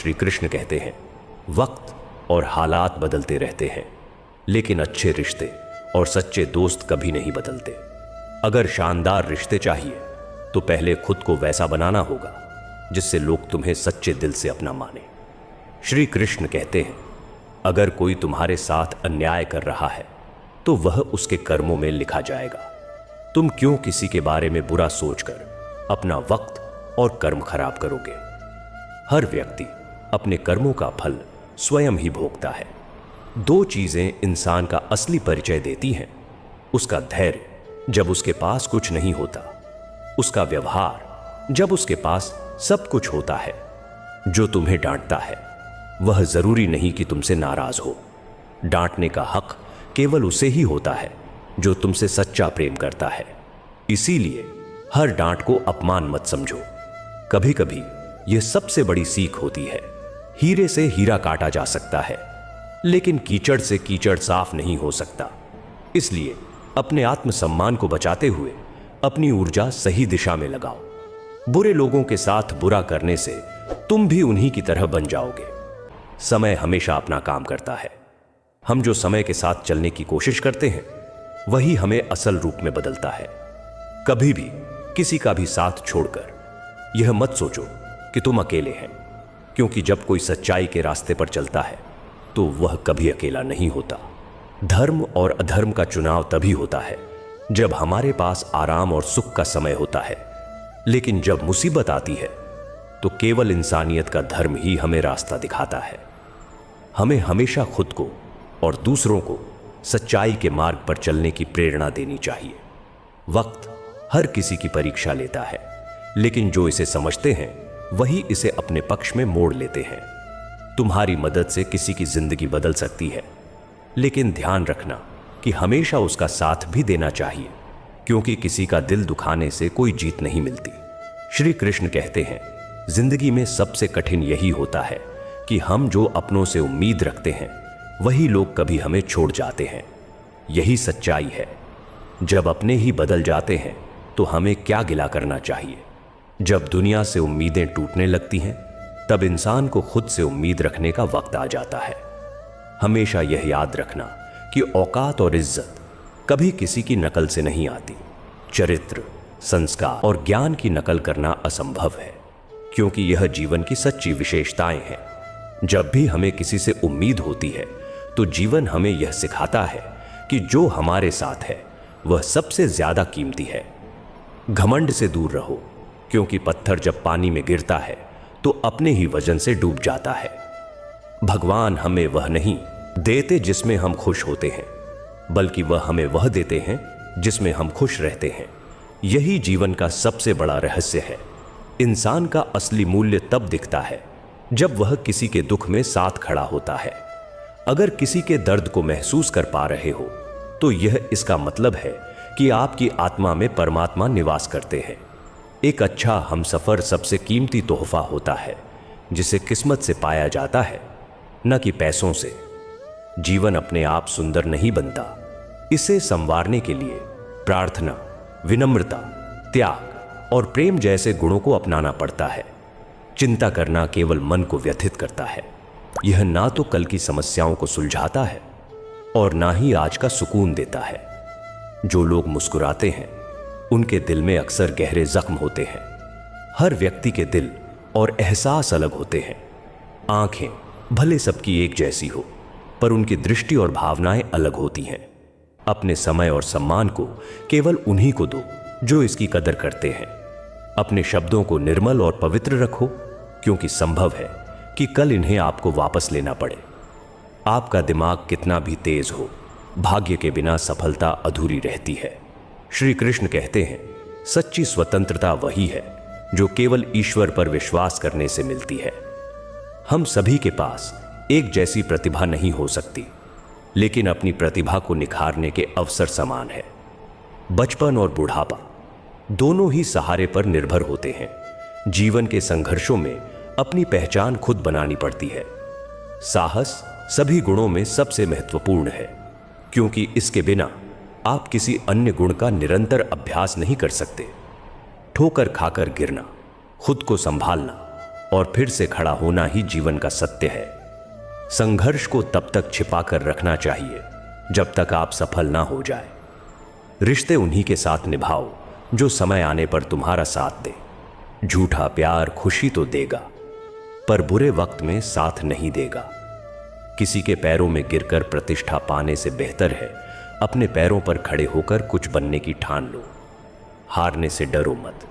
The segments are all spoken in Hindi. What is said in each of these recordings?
श्री कृष्ण कहते हैं, वक्त और हालात बदलते रहते हैं, लेकिन अच्छे रिश्ते और सच्चे दोस्त कभी नहीं बदलते। अगर शानदार रिश्ते चाहिए तो पहले खुद को वैसा बनाना होगा जिससे लोग तुम्हें सच्चे दिल से अपना माने। श्री कृष्ण कहते हैं, अगर कोई तुम्हारे साथ अन्याय कर रहा है तो वह उसके कर्मों में लिखा जाएगा। तुम क्यों किसी के बारे में बुरा सोचकर अपना वक्त और कर्म खराब करोगे? हर व्यक्ति अपने कर्मों का फल स्वयं ही भोगता है। दो चीजें इंसान का असली परिचय देती हैं, उसका धैर्य जब उसके पास कुछ नहीं होता, उसका व्यवहार जब उसके पास सब कुछ होता है। जो तुम्हें डांटता है वह जरूरी नहीं कि तुमसे नाराज हो। डांटने का हक केवल उसे ही होता है जो तुमसे सच्चा प्रेम करता है। इसीलिए हर डांट को अपमान मत समझो। कभी कभी यह सबसे बड़ी सीख होती है। हीरे से हीरा काटा जा सकता है, लेकिन कीचड़ से कीचड़ साफ नहीं हो सकता। इसलिए अपने आत्मसम्मान को बचाते हुए अपनी ऊर्जा सही दिशा में लगाओ। बुरे लोगों के साथ बुरा करने से तुम भी उन्हीं की तरह बन जाओगे। समय हमेशा अपना काम करता है। हम जो समय के साथ चलने की कोशिश करते हैं वही हमें असल रूप में बदलता है। कभी भी किसी का भी साथ छोड़कर यह मत सोचो कि तुम अकेले हैं, क्योंकि जब कोई सच्चाई के रास्ते पर चलता है तो वह कभी अकेला नहीं होता। धर्म और अधर्म का चुनाव तभी होता है जब हमारे पास आराम और सुख का समय होता है, लेकिन जब मुसीबत आती है तो केवल इंसानियत का धर्म ही हमें रास्ता दिखाता है। हमें हमेशा खुद को और दूसरों को सच्चाई के मार्ग पर चलने की प्रेरणा देनी चाहिए। वक्त हर किसी की परीक्षा लेता है, लेकिन जो इसे समझते हैं वही इसे अपने पक्ष में मोड़ लेते हैं। तुम्हारी मदद से किसी की जिंदगी बदल सकती है, लेकिन ध्यान रखना कि हमेशा उसका साथ भी देना चाहिए, क्योंकि किसी का दिल दुखाने से कोई जीत नहीं मिलती। श्री कृष्ण कहते हैं, जिंदगी में सबसे कठिन यही होता है कि हम जो अपनों से उम्मीद रखते हैं वही लोग कभी हमें छोड़ जाते हैं। यही सच्चाई है। जब अपने ही बदल जाते हैं तो हमें क्या गिला करना चाहिए? जब दुनिया से उम्मीदें टूटने लगती हैं तब इंसान को खुद से उम्मीद रखने का वक्त आ जाता है। हमेशा यह याद रखना कि औकात और इज्जत कभी किसी की नकल से नहीं आती। चरित्र, संस्कार और ज्ञान की नकल करना असंभव है, क्योंकि यह जीवन की सच्ची विशेषताएं हैं। जब भी हमें किसी से उम्मीद होती है तो जीवन हमें यह सिखाता है कि जो हमारे साथ है वह सबसे ज्यादा कीमती है। घमंड से दूर रहो, क्योंकि पत्थर जब पानी में गिरता है तो अपने ही वजन से डूब जाता है। भगवान हमें वह नहीं देते जिसमें हम खुश होते हैं, बल्कि वह हमें वह देते हैं जिसमें हम खुश रहते हैं। यही जीवन का सबसे बड़ा रहस्य है। इंसान का असली मूल्य तब दिखता है जब वह किसी के दुख में साथ खड़ा होता है। अगर किसी के दर्द को महसूस कर पा रहे हो तो यह इसका मतलब है कि आपकी आत्मा में परमात्मा निवास करते हैं। एक अच्छा हमसफर सबसे कीमती तोहफा होता है, जिसे किस्मत से पाया जाता है, न कि पैसों से। जीवन अपने आप सुंदर नहीं बनता। इसे संवारने के लिए प्रार्थना, विनम्रता, त्याग और प्रेम जैसे गुणों को अपनाना पड़ता है। चिंता करना केवल मन को व्यथित करता है। यह ना तो कल की समस्याओं को सुलझाता है और ना ही आज का सुकून देता है। जो लोग मुस्कुराते हैं उनके दिल में अक्सर गहरे जख्म होते हैं। हर व्यक्ति के दिल और एहसास अलग होते हैं। आंखें भले सबकी एक जैसी हो, पर उनकी दृष्टि और भावनाएं अलग होती हैं। अपने समय और सम्मान को केवल उन्हीं को दो जो इसकी कदर करते हैं। अपने शब्दों को निर्मल और पवित्र रखो, क्योंकि संभव है कि कल इन्हें आपको वापस लेना पड़े। आपका दिमाग कितना भी तेज हो, भाग्य के बिना सफलता अधूरी रहती है। श्री कृष्ण कहते हैं, सच्ची स्वतंत्रता वही है जो केवल ईश्वर पर विश्वास करने से मिलती है। हम सभी के पास एक जैसी प्रतिभा नहीं हो सकती, लेकिन अपनी प्रतिभा को निखारने के अवसर समान है। बचपन और बुढ़ापा दोनों ही सहारे पर निर्भर होते हैं। जीवन के संघर्षों में अपनी पहचान खुद बनानी पड़ती है। साहस सभी गुणों में सबसे महत्वपूर्ण है, क्योंकि इसके बिना आप किसी अन्य गुण का निरंतर अभ्यास नहीं कर सकते। ठोकर खाकर गिरना, खुद को संभालना और फिर से खड़ा होना ही जीवन का सत्य है। संघर्ष को तब तक छिपाकर रखना चाहिए जब तक आप सफल ना हो जाए। रिश्ते उन्हीं के साथ निभाओ जो समय आने पर तुम्हारा साथ दे। झूठा प्यार खुशी तो देगा, पर बुरे वक्त में साथ नहीं देगा। किसी के पैरों में गिरकर प्रतिष्ठा पाने से बेहतर है अपने पैरों पर खड़े होकर कुछ बनने की ठान लो। हारने से डरो मत,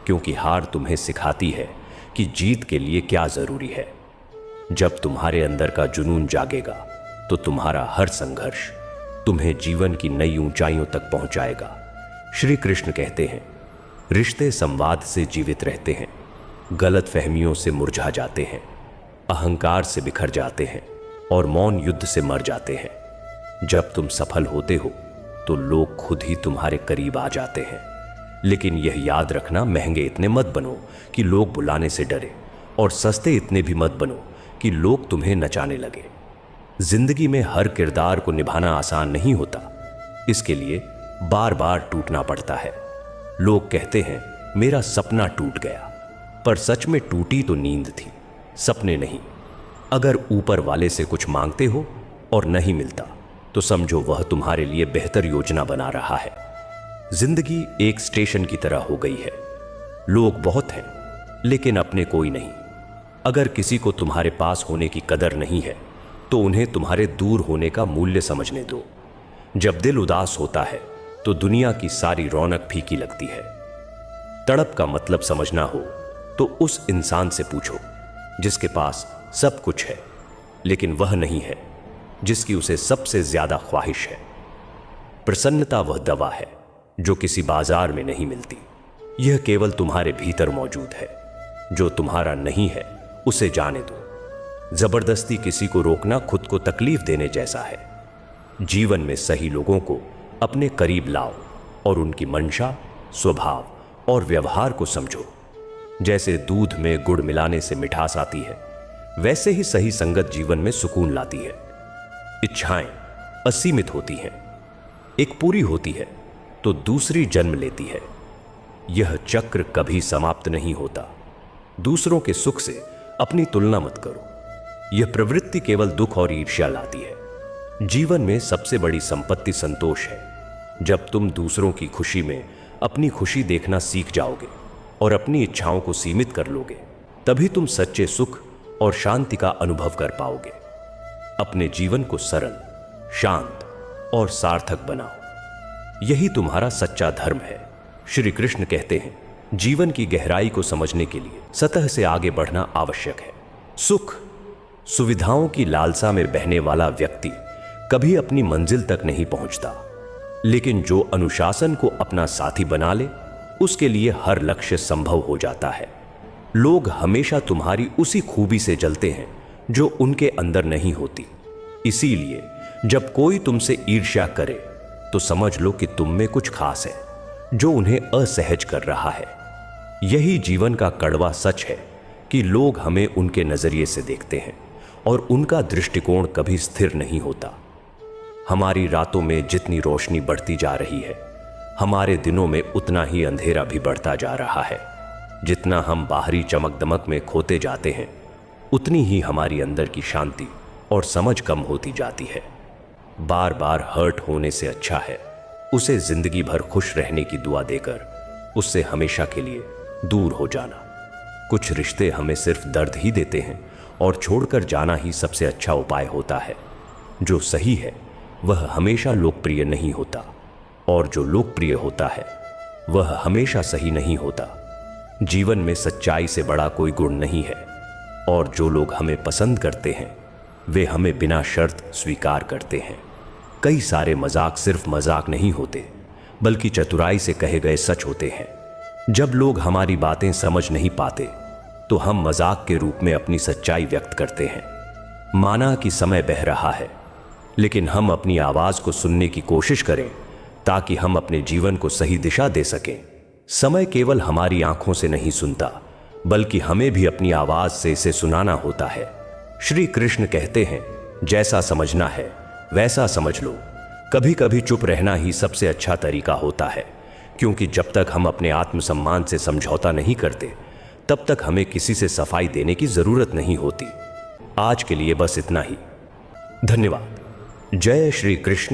क्योंकि हार तुम्हें सिखाती है कि जीत के लिए क्या जरूरी है। जब तुम्हारे अंदर का जुनून जागेगा तो तुम्हारा हर संघर्ष तुम्हें जीवन की नई ऊंचाइयों तक पहुंचाएगा। श्री कृष्ण कहते हैं, रिश्ते संवाद से जीवित रहते हैं, गलत फहमियों से मुरझा जाते हैं, अहंकार से बिखर जाते हैं और मौन युद्ध से मर जाते हैं। जब तुम सफल होते हो तो लोग खुद ही तुम्हारे करीब आ जाते हैं। लेकिन यह याद रखना, महंगे इतने मत बनो कि लोग बुलाने से डरे, और सस्ते इतने भी मत बनो कि लोग तुम्हें नचाने लगे। जिंदगी में हर किरदार को निभाना आसान नहीं होता, इसके लिए बार बार टूटना पड़ता है। लोग कहते हैं मेरा सपना टूट गया, पर सच में टूटी तो नींद थी, सपने नहीं। अगर ऊपर वाले से कुछ मांगते हो और नहीं मिलता तो समझो वह तुम्हारे लिए बेहतर योजना बना रहा है। जिंदगी एक स्टेशन की तरह हो गई है। लोग बहुत हैं लेकिन अपने कोई नहीं। अगर किसी को तुम्हारे पास होने की कदर नहीं है तो उन्हें तुम्हारे दूर होने का मूल्य समझने दो। जब दिल उदास होता है तो दुनिया की सारी रौनक फीकी लगती है। तड़प का मतलब समझना हो तो उस इंसान से पूछो जिसके पास सब कुछ है लेकिन वह नहीं है जिसकी उसे सबसे ज्यादा ख्वाहिश है। प्रसन्नता वह दवा है जो किसी बाजार में नहीं मिलती। यह केवल तुम्हारे भीतर मौजूद है। जो तुम्हारा नहीं है उसे जाने दो। जबरदस्ती किसी को रोकना खुद को तकलीफ देने जैसा है। जीवन में सही लोगों को अपने करीब लाओ और उनकी मंशा, स्वभाव और व्यवहार को समझो। जैसे दूध में गुड़ मिलाने से मिठास आती है, वैसे ही सही संगत जीवन में सुकून लाती है। इच्छाएं असीमित होती हैं, एक पूरी होती है तो दूसरी जन्म लेती है। यह चक्र कभी समाप्त नहीं होता। दूसरों के सुख से अपनी तुलना मत करो। यह प्रवृत्ति केवल दुख और ईर्ष्या लाती है। जीवन में सबसे बड़ी संपत्ति संतोष है। जब तुम दूसरों की खुशी में अपनी खुशी देखना सीख जाओगे और अपनी इच्छाओं को सीमित कर लोगे, तभी तुम सच्चे सुख और शांति का अनुभव कर पाओगे। अपने जीवन को सरल, शांत और सार्थक बनाओ। यही तुम्हारा सच्चा धर्म है। श्री कृष्ण कहते हैं, जीवन की गहराई को समझने के लिए सतह से आगे बढ़ना आवश्यक है। सुख, सुविधाओं की लालसा में बहने वाला व्यक्ति कभी अपनी मंजिल तक नहीं पहुंचता, लेकिन जो अनुशासन को अपना साथी बना ले, उसके लिए हर लक्ष्य संभव हो जाता है। लोग हमेशा तुम्हारी उसी खूबी से जलते हैं जो उनके अंदर नहीं होती। इसीलिए जब कोई तुमसे ईर्ष्या करे तो समझ लो कि तुम में कुछ खास है जो उन्हें असहज कर रहा है। यही जीवन का कड़वा सच है कि लोग हमें उनके नजरिए से देखते हैं और उनका दृष्टिकोण कभी स्थिर नहीं होता। हमारी रातों में जितनी रोशनी बढ़ती जा रही है, हमारे दिनों में उतना ही अंधेरा भी बढ़ता जा रहा है। जितना हम बाहरी चमक दमक में खोते जाते हैं, उतनी ही हमारी अंदर की शांति और समझ कम होती जाती है। बार बार हर्ट होने से अच्छा है उसे जिंदगी भर खुश रहने की दुआ देकर उससे हमेशा के लिए दूर हो जाना। कुछ रिश्ते हमें सिर्फ दर्द ही देते हैं और छोड़कर जाना ही सबसे अच्छा उपाय होता है। जो सही है वह हमेशा लोकप्रिय नहीं होता, और जो लोकप्रिय होता है वह हमेशा सही नहीं होता। जीवन में सच्चाई से बड़ा कोई गुण नहीं है, और जो लोग हमें पसंद करते हैं वे हमें बिना शर्त स्वीकार करते हैं। कई सारे मजाक सिर्फ मजाक नहीं होते, बल्कि चतुराई से कहे गए सच होते हैं। जब लोग हमारी बातें समझ नहीं पाते तो हम मजाक के रूप में अपनी सच्चाई व्यक्त करते हैं। माना कि समय बह रहा है, लेकिन हम अपनी आवाज को सुनने की कोशिश करें ताकि हम अपने जीवन को सही दिशा दे सकें। समय केवल हमारी आंखों से नहीं सुनता, बल्कि हमें भी अपनी आवाज से इसे सुनाना होता है। श्री कृष्ण कहते हैं, जैसा समझना है वैसा समझ लो। कभी कभी चुप रहना ही सबसे अच्छा तरीका होता है, क्योंकि जब तक हम अपने आत्मसम्मान से समझौता नहीं करते तब तक हमें किसी से सफाई देने की जरूरत नहीं होती। आज के लिए बस इतना ही। धन्यवाद। जय श्री कृष्ण।